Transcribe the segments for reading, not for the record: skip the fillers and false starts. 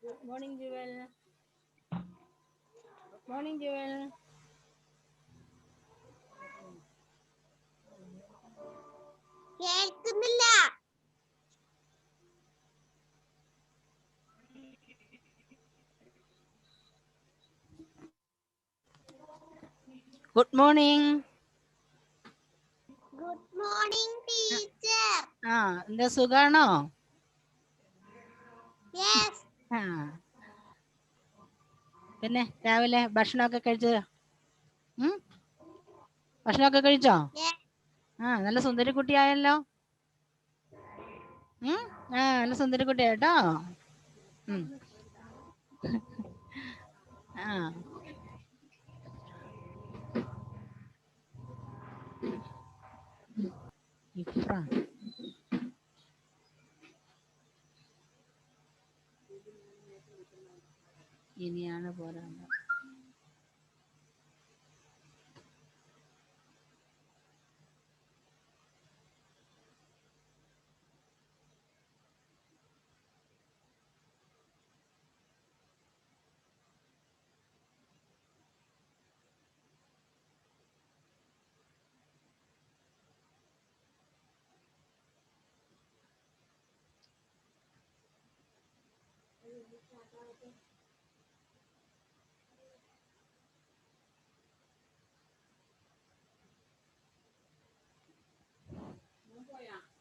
Good morning, Jewel. Good morning, Jewel. കേൾക്കുന്നില്ല. Good morning. Good morning teacher. എന്താ സുഖാണോ? Yes. പിന്നെ രാവിലെ ഭക്ഷണമൊക്കെ കഴിച്ചോ? ഭക്ഷണമൊക്കെ കഴിച്ചോ? നല്ല സുന്ദരി കുട്ടിയായല്ലോ. നല്ല സുന്ദരി കുട്ടിയാട്ടോ. ഇനിയാണ് പോരാ.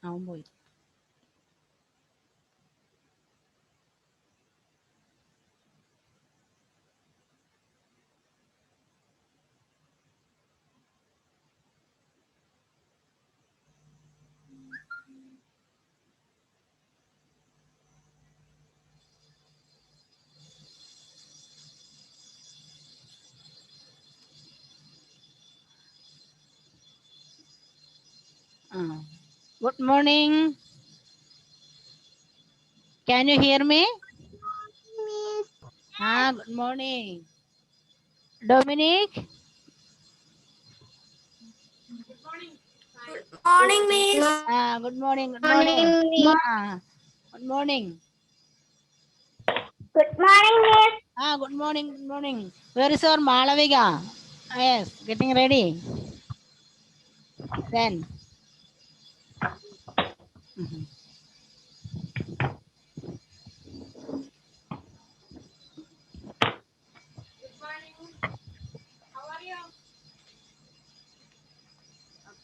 അവൻ പോയി. Good morning. Can you hear me? Good morning. Dominic? Good morning, miss. Good morning. Good morning. Good morning. Good morning, miss. Good morning. Good morning. Where is our Malavika? Yes, getting ready. Then.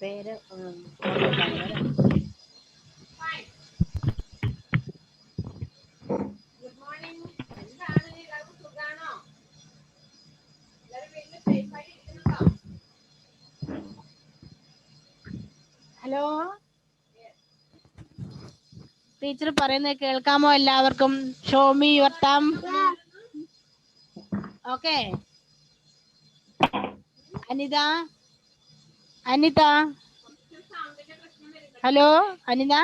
പേര് hello, teacher പറയുന്നത് കേൾക്കാമോ എല്ലാവർക്കും? Show me your thumb. Okay. Anita, hello Anita.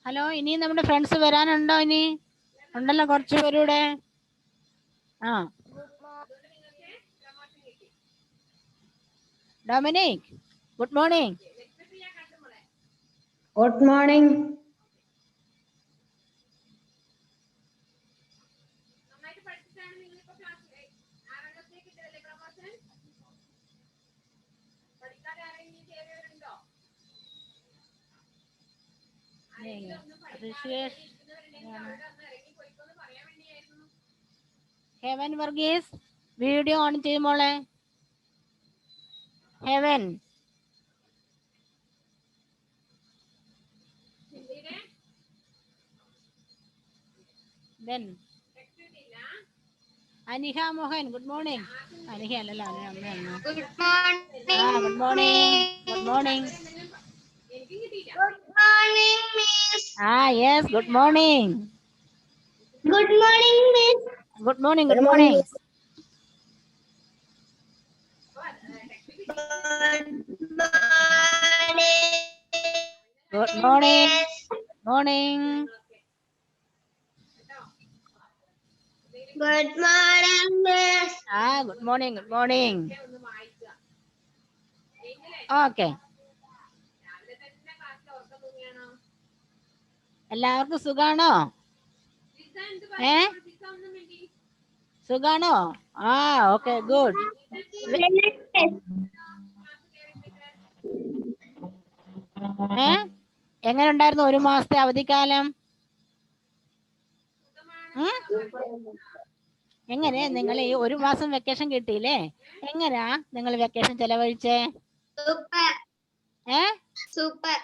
Hello, ഇനി നമ്മുടെ friends വരാനുണ്ടോ? ഇനി ഉണ്ടല്ലോ കുറച്ച് പേരൂടെ. ആ, Dominic, good morning. Good morning. Heaven Varghese, video on ചെയ്യും മോളെ. Heaven, Aniha Mohan, good morning. Aniha അല്ലല്ലോ, അമ്മയാണ്. Good morning. Good morning. Good morning. Good morning, Miss. Yes, good morning. Good morning, Miss. Good morning. Good morning. Good good morning. Miss. Morning. Good morning, Miss. Good morning. Good morning. Okay, എല്ലാവർക്കും സുഖാണോ? സുഖാണോ? Okay, good. എങ്ങനെ ഉണ്ടായിരുന്നു ഒരു മാസത്തെ അവധിക്കാലം? എങ്ങനെ നിങ്ങൾ ഈ ഒരു മാസം വെക്കേഷൻ കിട്ടിയില്ലേ? എങ്ങനെയാ നിങ്ങൾ വെക്കേഷൻ ചെലവഴിച്ചേ? Super.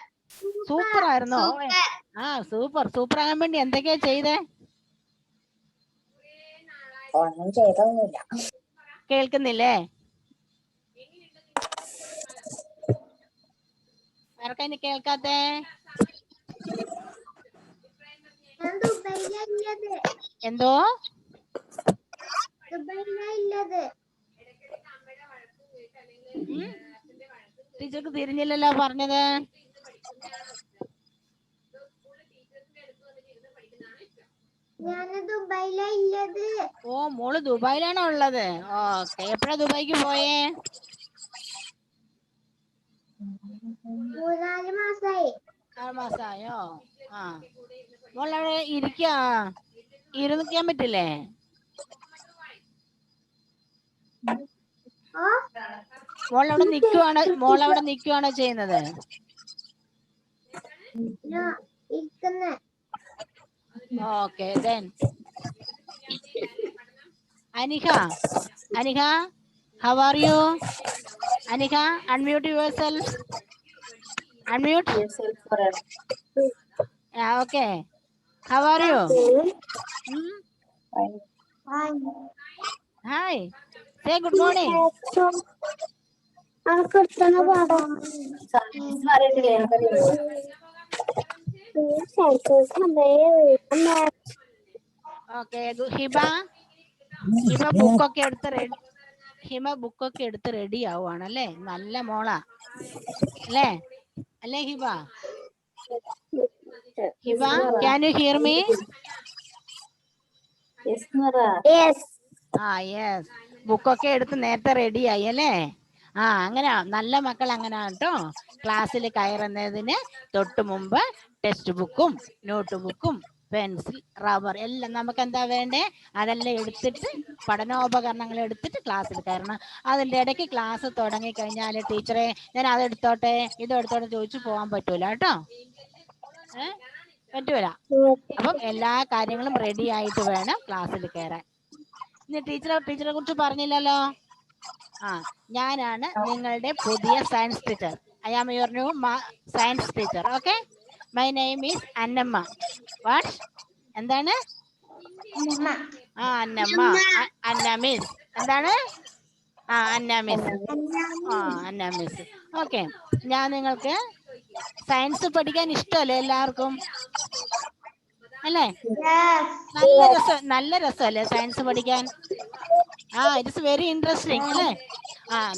സൂപ്പർ ആയിരുന്നോ? സൂപ്പർ. സൂപ്പർ ആകാൻ വേണ്ടി എന്തൊക്കെയാ ചെയ്തേ? ഒന്നും ചെയ്തൊന്നുമില്ല. കേൾക്കുന്നില്ലേ? ആർക്കാ കേൾക്കാത്തേ? എന്തോ ടീച്ചർക്ക് തിരിഞ്ഞില്ലല്ലോ പറഞ്ഞത്. ഓ, മോള് ദുബായിലാണോ ഉള്ളത്? ഓക്കെ, എപ്പോഴാ ദുബായിക്ക് പോയേ? 3-4 മാസായി. 6 മാസായോ? മോളവിടെ ഇരുന്നിക്കാൻ പറ്റില്ലേ? മോളവിടെ നിക്കുവാണോ ചെയ്യുന്നത്? Okay, then Anika, how are you? Anika, unmute yourself. Unmute. Okay. How are you? Hi. Say good morning. Okay, ഹിമ ബുക്കൊക്കെ എടുത്ത് റെഡി ആവുകയാണല്ലേ? നല്ല മോളാ അല്ലേ? Hiba, can you hear me? Yes. Yes. ബുക്കൊക്കെ എടുത്ത് നേരത്തെ റെഡി ആയി അല്ലേ? അങ്ങനെ നല്ല മക്കൾ അങ്ങനെ കേട്ടോ. ക്ലാസ്സിൽ കയറുന്നതിന് തൊട്ട് മുമ്പ് ടെക്സ്റ്റ് ബുക്കും നോട്ട് ബുക്കും പെൻസിൽ റബ്ബർ എല്ലാം നമുക്ക് എന്താ വേണ്ടേ അതെല്ലാം എടുത്തിട്ട് പഠനോപകരണങ്ങൾ എടുത്തിട്ട് ക്ലാസ്സിൽ കയറണം. അതിൻ്റെ ഇടയ്ക്ക് ക്ലാസ് തുടങ്ങി കഴിഞ്ഞാൽ ടീച്ചറെ ഞാൻ അതെടുത്തോട്ടെ ഇതെടുത്തോട്ടെ ചോദിച്ചു പോകാൻ പറ്റൂല കേട്ടോ. പറ്റൂല. അപ്പം എല്ലാ കാര്യങ്ങളും റെഡി ആയിട്ട് വേണം ക്ലാസ്സിൽ കയറാൻ. ഇനി ടീച്ചറെ കുറിച്ച് പറഞ്ഞില്ലല്ലോ. ഞാനാണ് നിങ്ങളുടെ പുതിയ science teacher. I am your new science teacher. Okay, my name is Annamma. What? എന്താണ്? അന്നമ്മ. അന്ന മിസ്. എന്താണ്? Anna miss. Anna miss. Okay, ഞാൻ നിങ്ങൾക്ക് സയൻസ് പഠിക്കാൻ ഇഷ്ടമല്ലേ എല്ലാവർക്കും? അല്ലേ? നല്ല രസമല്ലേ സയൻസ് പഠിക്കാൻ? ഇറ്റ്സ് വെരി ഇൻട്രസ്റ്റിംഗ് അല്ലേ?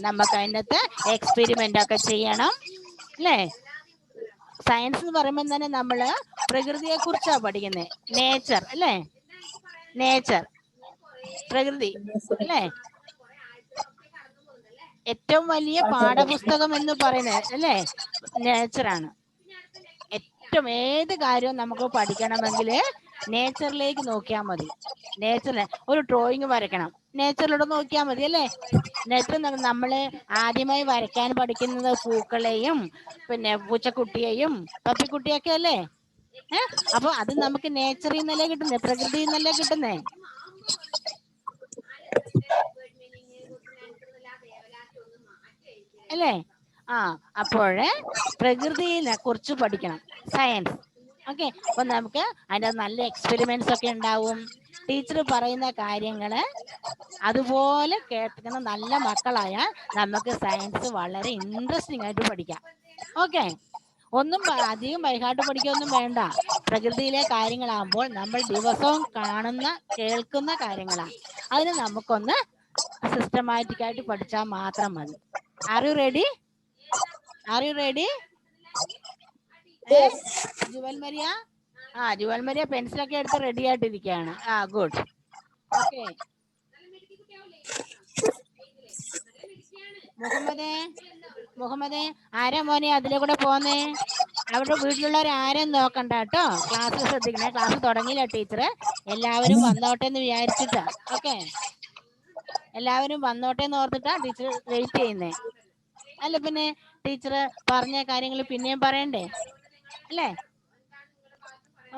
നമുക്ക് അതിൻ്റെ അകത്ത് എക്സ്പെരിമെന്റ് ഒക്കെ ചെയ്യണം അല്ലേ. സയൻസ് എന്ന് പറയുമ്പോൾ തന്നെ നമ്മള് പ്രകൃതിയെ കുറിച്ചാണ് പഠിക്കുന്നത്. നേച്ചർ അല്ലേ, നേച്ചർ, പ്രകൃതി അല്ലേ. ഏറ്റവും വലിയ പാഠപുസ്തകം എന്ന് പറയുന്നത് അല്ലേ നേച്ചറാണ്. ഏറ്റവും ഏത് കാര്യവും നമുക്ക് പഠിക്കണമെങ്കിൽ നേച്ചറിലേക്ക് നോക്കിയാൽ മതി. നേച്ചറിൽ ഒരു ഡ്രോയിങ് വരയ്ക്കണം, നേച്ചറിലൂടെ നോക്കിയാൽ മതി അല്ലേ. നേച്ചർ നമ്മള് ആദ്യമായി വരയ്ക്കാൻ പഠിക്കുന്നത് പൂക്കളെയും പിന്നെ പൂച്ചക്കുട്ടിയെയും പപ്പിക്കുട്ടിയൊക്കെ അല്ലേ. അപ്പൊ അത് നമുക്ക് നേച്ചറിൽ നിന്നല്ലേ കിട്ടുന്നേ, പ്രകൃതിയിൽ നിന്നല്ലേ കിട്ടുന്നേ അല്ലേ. അപ്പോഴ് പ്രകൃതിയെ കുറിച്ച് പഠിക്കണം സയൻസ്. ഓക്കെ, അപ്പൊ നമുക്ക് അതിൻ്റെ നല്ല എക്സ്പെരിമെന്റ്സ് ഒക്കെ ഉണ്ടാവും. ടീച്ചർ പറയുന്ന കാര്യങ്ങള് അതുപോലെ കേൾക്കുന്ന നല്ല മക്കളായാൽ നമുക്ക് സയൻസ് വളരെ ഇൻട്രസ്റ്റിംഗ് ആയിട്ട് പഠിക്കാം. ഓക്കെ, ഒന്നും അധികം ബൈഹാർട്ട് പഠിക്കൊന്നും വേണ്ട. പ്രകൃതിയിലെ കാര്യങ്ങളാകുമ്പോൾ നമ്മൾ ദിവസവും കാണുന്ന കേൾക്കുന്ന കാര്യങ്ങളാണ്. അതിന് നമുക്കൊന്ന് സിസ്റ്റമാറ്റിക് ആയിട്ട് പഠിച്ചാൽ മാത്രം മതി. Are you ready? Are you ready? Jewel Maria, Jewel Maria പെൻസിലൊക്കെ എടുത്ത് റെഡി ആയിട്ടിരിക്കുകയാണ്. ഗുഡ്. ഓക്കെ, മുഹമ്മദേ ആരാ മോനെ അതിലെ കൂടെ പോന്നേ? അവിടെ വീട്ടിലുള്ളവർ ആരും നോക്കണ്ട കേട്ടോ, ക്ലാസ്സിൽ ശ്രദ്ധിക്കണേ. ക്ലാസ് തുടങ്ങിയില്ല ടീച്ചർ, എല്ലാവരും വന്നോട്ടെ എന്ന് വിചാരിച്ചിട്ടാ. ഓക്കെ, എല്ലാവരും വന്നോട്ടെ എന്ന് ഓർത്തിട്ടാ ടീച്ചർ വെയിറ്റ് ചെയ്യുന്നേ. അല്ല പിന്നെ ടീച്ചർ പറഞ്ഞ കാര്യങ്ങൾ പിന്നെയും പറയണ്ടേ അല്ലേ.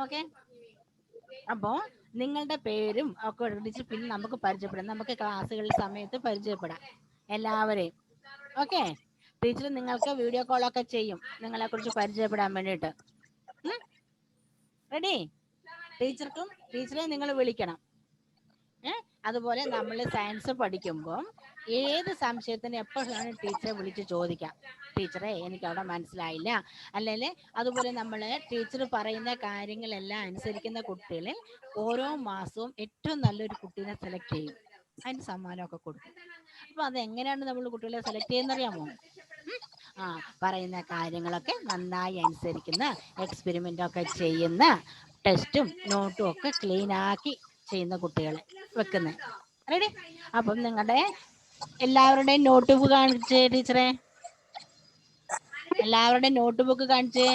ഓക്കെ, അപ്പോ നിങ്ങളുടെ പേരും ഒക്കെ ടീച്ചർ പിന്നെ നമുക്ക് പരിചയപ്പെടാം. നമുക്ക് ക്ലാസ്സുകളുടെ സമയത്ത് പരിചയപ്പെടാം എല്ലാവരെയും. ഓക്കെ, ടീച്ചർ നിങ്ങൾക്ക് വീഡിയോ കോളൊക്കെ ചെയ്യും നിങ്ങളെ കുറിച്ച് പരിചയപ്പെടാൻ വേണ്ടിയിട്ട്. റെഡി? ടീച്ചറെ നിങ്ങൾ വിളിക്കണം. അതുപോലെ നമ്മൾ സയൻസ് പഠിക്കുമ്പോൾ ഏത് സംശയത്തിന് എപ്പോഴാണ് ടീച്ചറെ വിളിച്ച് ചോദിക്കാം. ടീച്ചറെ എനിക്ക് അവിടെ മനസ്സിലായില്ല, അല്ലെങ്കിൽ അതുപോലെ നമ്മൾ ടീച്ചർ പറയുന്ന കാര്യങ്ങളെല്ലാം അനുസരിക്കുന്ന കുട്ടികളിൽ ഓരോ മാസവും ഏറ്റവും നല്ലൊരു കുട്ടീനെ സെലക്ട് ചെയ്യും, അതിന് സമ്മാനമൊക്കെ കൊടുക്കും. അപ്പൊ അതെങ്ങനെയാണ് നമ്മൾ കുട്ടികളെ സെലക്ട് ചെയ്യുന്നറിയാമോ? പറയുന്ന കാര്യങ്ങളൊക്കെ നന്നായി അനുസരിക്കുന്ന, എക്സ്പെരിമെന്റ് ഒക്കെ ചെയ്യുന്ന, ടെസ്റ്റും നോട്ടും ഒക്കെ ക്ലീൻ ആക്കി ചെയ്യുന്ന കുട്ടികളെ വെക്കുന്നത്. റെഡി? അപ്പം നിങ്ങളുടെ എല്ലാവരുടെയും നോട്ട് ബുക്ക് കാണിച്ചേ ടീച്ചറെ, എല്ലാവരുടെയും നോട്ട് ബുക്ക് കാണിച്ചേ.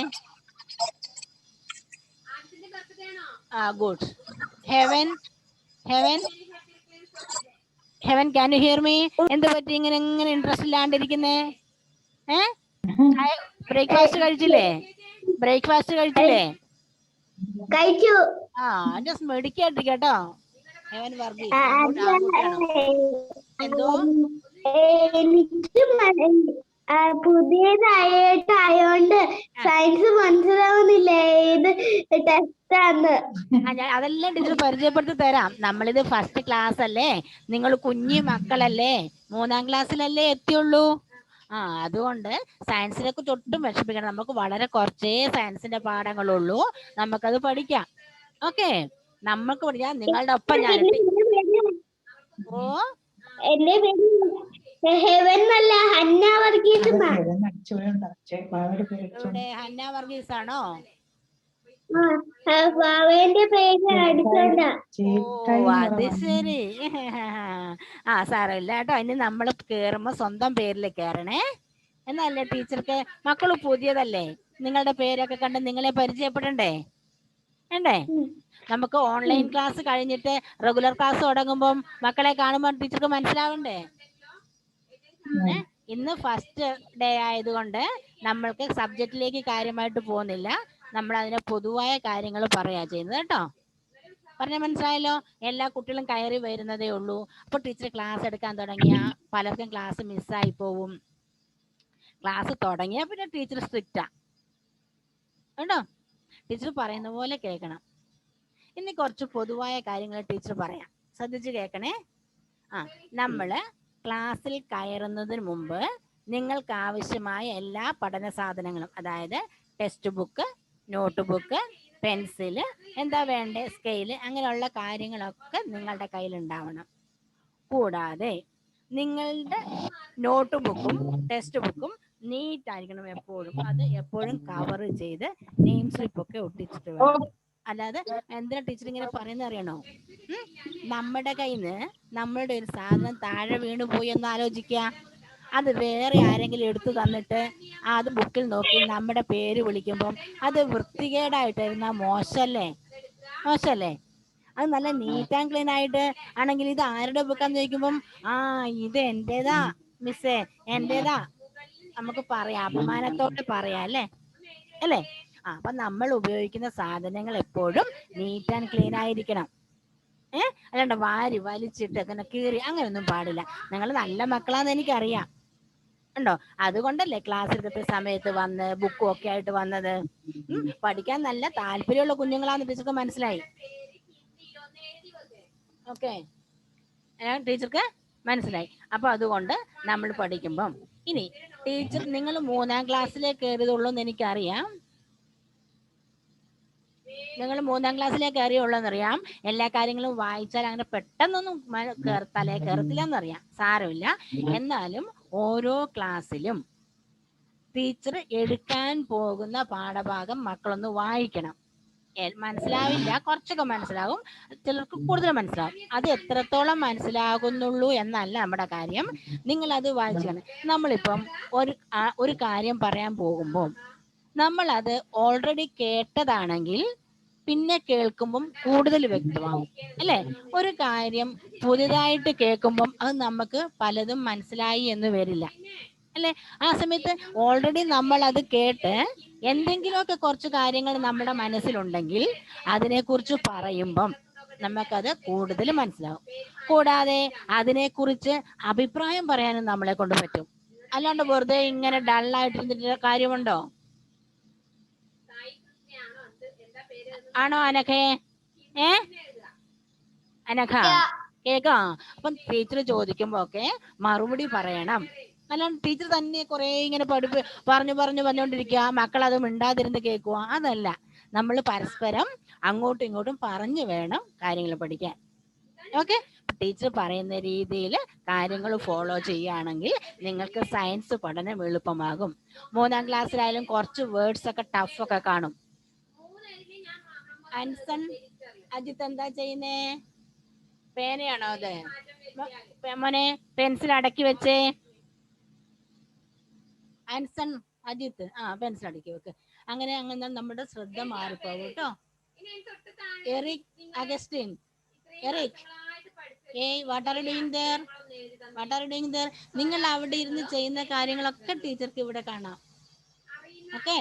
Good. Heaven can you hear me? എന്ത് പറ്റി ഇങ്ങനെ ഇൻട്രസ്റ്റ് ഇല്ലാണ്ടിരിക്കുന്നേ? ബ്രേക്ക്ഫാസ്റ്റ് കഴിച്ചില്ലേ? കഴിച്ചു. ജസ്റ്റ് മെഡിക്കായിട്ടിരിക്കട്ടോ. ഹെവൻ വർഗീസ് എന്തോ എനിക്ക് പുതിയതായിട്ടായോണ്ട് സയൻസ് മനസ്സിലാവുന്നില്ല ഏത് ടെസ്റ്റാന്ന്. അതെല്ലാം ടീച്ചർ പരിചയപ്പെടുത്തി തരാം. നമ്മളിത് ഫസ്റ്റ് ക്ലാസ് അല്ലേ, നിങ്ങൾ കുഞ്ഞു മക്കളല്ലേ, 3ാം ക്ലാസ്സിലല്ലേ എത്തിയുള്ളൂ. അതുകൊണ്ട് സയൻസിലേക്ക് തൊട്ടും വിഷമിക്കണം. നമുക്ക് വളരെ കുറച്ചേ സയൻസിന്റെ പാഠങ്ങളുള്ളൂ, നമുക്കത് പഠിക്കാം. ഓക്കെ, നമുക്ക് പഠിക്കാം. നിങ്ങളുടെ ഒപ്പം ഞാൻ എന്റെ ഹന്ന വർഗീസ് ആണോ? അത് ശരി. സാരമില്ല കേട്ടോ. ഇനി നമ്മൾ കേറുമ്പോ സ്വന്തം പേരിൽ കയറണേ, എന്നല്ലേ ടീച്ചർക്ക്. മക്കള് പുതിയതല്ലേ, നിങ്ങളുടെ പേരൊക്കെ കണ്ട് നിങ്ങളെ പരിചയപ്പെടണ്ടേ നമുക്ക് ഓൺലൈൻ ക്ലാസ് കഴിഞ്ഞിട്ട് റെഗുലർ ക്ലാസ് തുടങ്ങുമ്പോൾ മക്കളെ കാണുമ്പോൾ ടീച്ചർക്ക് മനസ്സിലാവണ്ടേ. ഇന്ന് ഫസ്റ്റ് ഡേ ആയതുകൊണ്ട് നമ്മൾക്ക് സബ്ജക്റ്റിലേക്ക് കാര്യമായിട്ട് പോകുന്നില്ല, നമ്മൾ അതിനെ പൊതുവായ കാര്യങ്ങൾ പറയാ ചെയ്യുന്നത് കേട്ടോ. പറഞ്ഞ മനസ്സിലായല്ലോ? എല്ലാ കുട്ടികളും കയറി വരുന്നതേ ഉള്ളൂ. അപ്പൊ ടീച്ചർ ക്ലാസ് എടുക്കാൻ തുടങ്ങിയ പലർക്കും ക്ലാസ് മിസ്സായി പോവും. ക്ലാസ് തുടങ്ങിയ പിന്നെ ടീച്ചർ സ്ട്രിക്റ്റാ കേട്ടോ. ടീച്ചർ പറയുന്ന പോലെ കേൾക്കണം. ഇനി കുറച്ച് പൊതുവായ കാര്യങ്ങൾ ടീച്ചർ പറയാം, ശ്രദ്ധിച്ച് കേൾക്കണേ. നമ്മള് ക്ലാസ്സിൽ കയറുന്നതിന് മുമ്പ് നിങ്ങൾക്ക് ആവശ്യമായ എല്ലാ പഠന സാധനങ്ങളും, അതായത് text book, note book, pencil, എന്താ വേണ്ടേ, സ്കെയില്, അങ്ങനെയുള്ള കാര്യങ്ങളൊക്കെ നിങ്ങളുടെ കയ്യിൽ ഉണ്ടാവണം. കൂടാതെ നിങ്ങളുടെ നോട്ട് ബുക്കും ടെക്സ്റ്റ് ബുക്കും നീറ്റ് ആയിരിക്കണം എപ്പോഴും. അത് എപ്പോഴും കവർ ചെയ്ത് നെയിം സ്ലിപ്പ് ഒക്കെ ഒട്ടിച്ചിട്ട് വേണം. അല്ലാതെ എന്തിനാ ടീച്ചർ ഇങ്ങനെ പറയുന്നത് അറിയണോ? നമ്മുടെ കയ്യിൽ നിന്ന് നമ്മളുടെ ഒരു സാധനം താഴെ വീണു പോയി എന്ന് ആലോചിക്കുക. അത് വേറെ ആരെങ്കിലും എടുത്തു തന്നിട്ട് അത് ബുക്കിൽ നോക്കി നമ്മുടെ പേര് വിളിക്കുമ്പം അത് വൃത്തികേടായിട്ടിരുന്ന മോശല്ലേ? മോശല്ലേ? അത് നല്ല നീറ്റ് ആൻഡ് ക്ലീൻ ആയിട്ട് ആണെങ്കിൽ ഇത് ആരുടെ ബുക്കാന്ന് ചോദിക്കുമ്പം ഇത് എന്റേതാ മിസ്സേ, എന്റേതാ നമുക്ക് പറയാം, അഭിമാനത്തോടെ പറയാം അല്ലേ? അല്ലേ? അപ്പൊ നമ്മൾ ഉപയോഗിക്കുന്ന സാധനങ്ങൾ എപ്പോഴും നീറ്റ് ആൻഡ് ക്ലീൻ ആയിരിക്കണം. അല്ലാണ്ട് വാരി വലിച്ചിട്ട് അങ്ങനെ കീറി അങ്ങനെയൊന്നും പാടില്ല. നിങ്ങൾ നല്ല മക്കളാന്ന് എനിക്കറിയാം ഉണ്ടോ. അതുകൊണ്ടല്ലേ ക്ലാസ് എടുത്ത സമയത്ത് വന്ന് ബുക്കും ഒക്കെ ആയിട്ട് വന്നത്. പഠിക്കാൻ നല്ല താല്പര്യമുള്ള കുഞ്ഞുങ്ങളാന്ന് ടീച്ചർക്ക് മനസ്സിലായി. ഓക്കെ, ടീച്ചർക്ക് മനസ്സിലായി. അപ്പൊ അതുകൊണ്ട് നമ്മൾ പഠിക്കുമ്പം ഇനി ടീച്ചർ നിങ്ങൾ 3ാം ക്ലാസ്സിലേക്ക് കയറിയതുള്ളൂ എന്ന് എനിക്കറിയാം. നിങ്ങൾ 3ാം ക്ലാസ്സിലേക്ക് കയറിയുള്ളൂന്നറിയാം. എല്ലാ കാര്യങ്ങളും വായിച്ചാൽ അങ്ങനെ പെട്ടെന്നൊന്നും തലേ കയറത്തില്ല എന്നറിയാം. സാരമില്ല. എന്നാലും ഓരോ ക്ലാസ്സിലും ടീച്ചർ എടുക്കാൻ പോകുന്ന പാഠഭാഗം മക്കളൊന്ന് വായിക്കണം. മനസ്സിലാവില്ല, കുറച്ചൊക്കെ മനസ്സിലാവും, ചിലർക്ക് കൂടുതൽ മനസ്സിലാവും. അത് എത്രത്തോളം മനസ്സിലാകുന്നുള്ളൂ എന്നല്ല നമ്മുടെ കാര്യം. നിങ്ങൾ അത് വായിച്ചാണ്. നമ്മളിപ്പം ഒരു കാര്യം പറയാൻ പോകുമ്പോൾ നമ്മൾ അത് ഓൾറെഡി കേട്ടതാണെങ്കിൽ പിന്നെ കേൾക്കുമ്പം കൂടുതൽ വ്യക്തമാവും അല്ലേ? ഒരു കാര്യം പുതിയതായിട്ട് കേൾക്കുമ്പം അത് നമുക്ക് പലതും മനസ്സിലായി എന്ന് വരില്ല അല്ലെ? ആ സമയത്ത് ഓൾറെഡി നമ്മൾ അത് കേട്ട് എന്തെങ്കിലുമൊക്കെ കുറച്ച് കാര്യങ്ങൾ നമ്മുടെ മനസ്സിലുണ്ടെങ്കിൽ അതിനെക്കുറിച്ച് പറയുമ്പം നമുക്കത് കൂടുതൽ മനസ്സിലാവും. കൂടാതെ അതിനെക്കുറിച്ച് അഭിപ്രായം പറയാനും നമ്മളെ കൊണ്ട് പറ്റും. അല്ലാണ്ട് വെറുതെ ഇങ്ങനെ ഡള്ളായിട്ടിരുന്നിട്ട് കാര്യമുണ്ടോ? ആണോ അനഘേ? അനഘ കേക്കാ? അപ്പം ടീച്ചർ ചോദിക്കുമ്പോ ഒക്കെ മറുപടി പറയണം. അല്ലാണ്ട് ടീച്ചർ തന്നെ കുറെ ഇങ്ങനെ പറഞ്ഞുകൊണ്ടിരിക്കുക, മക്കൾ അത് മിണ്ടാതിരുന്ന് കേൾക്കുക, അതല്ല. നമ്മൾ പരസ്പരം അങ്ങോട്ടും ഇങ്ങോട്ടും പറഞ്ഞു വേണം കാര്യങ്ങൾ പഠിക്കാൻ. ഓക്കെ, ടീച്ചർ പറയുന്ന രീതിയിൽ കാര്യങ്ങൾ ഫോളോ ചെയ്യുകയാണെങ്കിൽ നിങ്ങൾക്ക് സയൻസ് പഠനം എളുപ്പമാകും. 3ാം ക്ലാസ്സിലായാലും കുറച്ച് വേർഡ്സ് ഒക്കെ ടഫ് ഒക്കെ കാണും. അൻസൺ അജിത്ത് എന്താ ചെയ്യുന്നേ? പേനയാണോ അത്? മോനെ പെൻസിൽ അടക്കി വെച്ചേ. അൻസൺ അജിത്ത് പെൻസിൽ അടക്കി വെക്ക്. അങ്ങനെ നമ്മുടെ ശ്രദ്ധ മാറിപ്പോകും കേട്ടോ. Eric Augustine, Eric, what are you doing there? What are you doing there? നിങ്ങൾ അവിടെ ഇരുന്ന് ചെയ്യുന്ന കാര്യങ്ങളൊക്കെ ടീച്ചർക്ക് ഇവിടെ കാണാം. ഓക്കെ,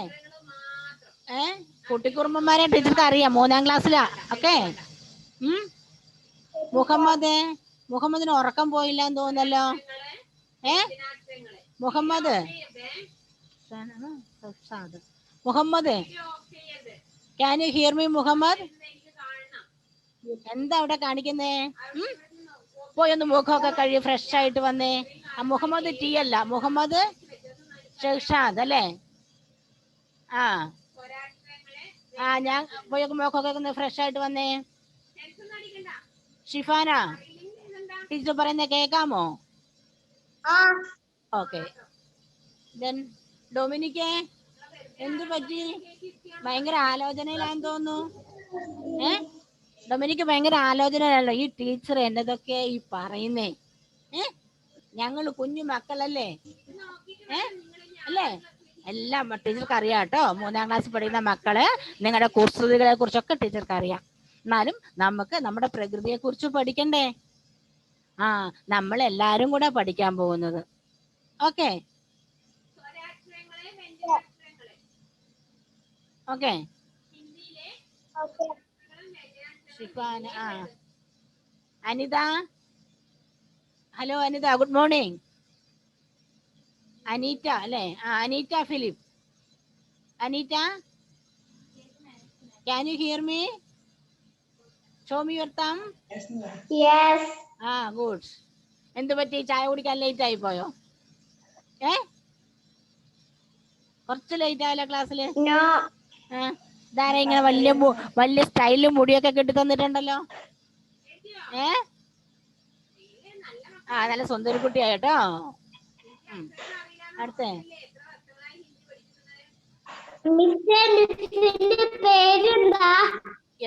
കുട്ടിക്കുറുമ്പന്മാരെ ടീച്ചർക്ക് അറിയാം, 3ാം ക്ലാസ്സിലാ. ഓക്കെ. മുഹമ്മദിന് ഉറക്കം പോയില്ല എന്ന് തോന്നല്ലോ. Muhammad can you hear me? Muhammad എന്താ അവിടെ കാണിക്കുന്നേ? പോയി ഒന്ന് മുഖമൊക്കെ കഴുകി ഫ്രഷ് ആയിട്ട് വന്നേ. മുഹമ്മദ് ടി അല്ല, മുഹമ്മദ് ഷെർഷാദ് അല്ലേ? ഞാൻ പോയി മുഖമൊക്കെ ഒന്ന് ഫ്രഷ് ആയിട്ട് വന്നേ. ഷിഫാന ടീച്ചർ പറയുന്ന കേൾക്കാമോ? ഓക്കെ. ഡൊമിനിക്കേ എന്തു പറ്റി? ഭയങ്കര ആലോചനയിലാന്ന് തോന്നുന്നു. ഡൊമിനിക്ക് ഭയങ്കര ആലോചനയല്ലോ. ഈ ടീച്ചർ എന്നതൊക്കെ ഈ പറയുന്നേ? ഞങ്ങൾ കുഞ്ഞു മക്കളല്ലേ? അല്ലേ? എല്ലാം ടീച്ചർക്ക് അറിയാം കേട്ടോ. 3ാം ക്ലാസ്സിൽ പഠിക്കുന്ന മക്കള് നിങ്ങളുടെ കുസൃതികളെ കുറിച്ചൊക്കെ ടീച്ചർക്ക് അറിയാം. എന്നാലും നമുക്ക് നമ്മുടെ പ്രകൃതിയെ കുറിച്ച് പഠിക്കണ്ടേ? നമ്മളെല്ലാരും കൂടെ പഠിക്കാൻ പോകുന്നത്. Okay okay. Shifana, Anita. Hello Anita, good morning. Aneeta അല്ലേ? Aneeta Philip. Aneeta, can you hear me? Show me your thumb. Yes. Good. എന്ത് പറ്റി? ചായ കുടിക്കാൻ ലേറ്റ് ആയി പോയോ? കുറച്ച് ലേറ്റ് ആയല്ലോ ക്ലാസ്സില്. ഇതാരാ ഇങ്ങനെ വലിയ സ്റ്റൈലും മുടിയൊക്കെ കെട്ടി തന്നിട്ടുണ്ടല്ലോ? നല്ല സുന്ദരി കുട്ടിയായിട്ടോ. അടുത്ത മിസ്സിന്റെ പേരെന്താ?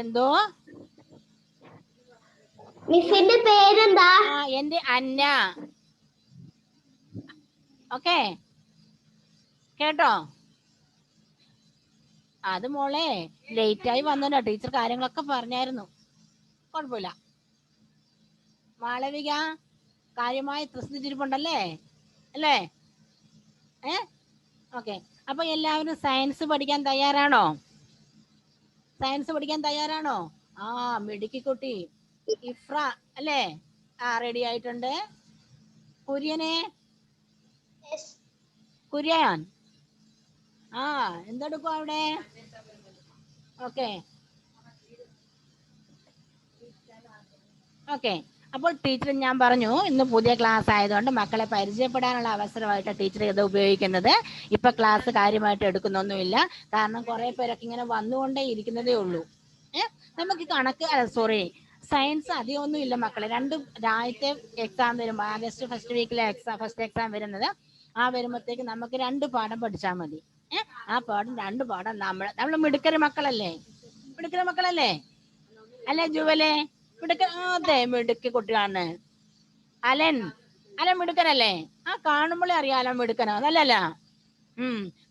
എന്തോ? മിസ്സിന്റെ പേരെന്താ? എന്റെ അന്ന. ഓക്കെ, കേട്ടോ? അത് മോളെ ലേറ്റ് ആയി വന്നോ, ടീച്ചർ കാര്യങ്ങളൊക്കെ പറഞ്ഞായിരുന്നു. കുഴപ്പമില്ല. മാളവിക കാര്യമായി പ്രസിദ്ധിച്ചിരിപ്പുണ്ടല്ലേ അല്ലേ? ഓക്കെ, അപ്പൊ എല്ലാവരും സയൻസ് പഠിക്കാൻ തയ്യാറാണോ? സയൻസ് പഠിക്കാൻ തയ്യാറാണോ? മിടുക്കിക്കുട്ടി ഇഫ്ര അല്ലേ? റെഡി ആയിട്ടുണ്ട്. കുര്യനെ, കുര്യൻ എന്തെടുക്കും അവിടെ? ഓക്കെ ഓക്കെ, അപ്പോൾ ടീച്ചർ ഞാൻ പറഞ്ഞു ഇന്ന് പുതിയ ക്ലാസ് ആയതുകൊണ്ട് മക്കളെ പരിചയപ്പെടാനുള്ള അവസരമായിട്ട് ടീച്ചർ ഇത് ഉപയോഗിക്കുന്നത്. ഇപ്പൊ ക്ലാസ് കാര്യമായിട്ട് എടുക്കുന്നൊന്നുമില്ല, കാരണം കുറെ പേരൊക്കെ ഇങ്ങനെ വന്നുകൊണ്ടേ ഇരിക്കുന്നതേ ഉള്ളൂ. നമുക്ക് കണക്ക് സയൻസ് അധികമൊന്നും ഇല്ല മക്കളെ. ആദ്യത്തെ എക്സാം വരുമ്പോൾ ആഗസ്റ്റ് ഫസ്റ്റ് വീക്കിലെ ഫസ്റ്റ് എക്സാം വരുന്നത്, വരുമ്പോഴത്തേക്ക് നമുക്ക് 2 പാഠം പഠിച്ചാൽ മതി. ആ പാഠം 2 പാഠം നമ്മൾ മിടുക്കര മക്കളല്ലേ? അല്ലേ ജുവലെ? അതെ, മിടുക്കി കുട്ടിയാണ്. അലൻ മിടുക്കനല്ലേ? കാണുമ്പോഴേ അറിയാം അലൻ മിടുക്കനോ അതല്ല.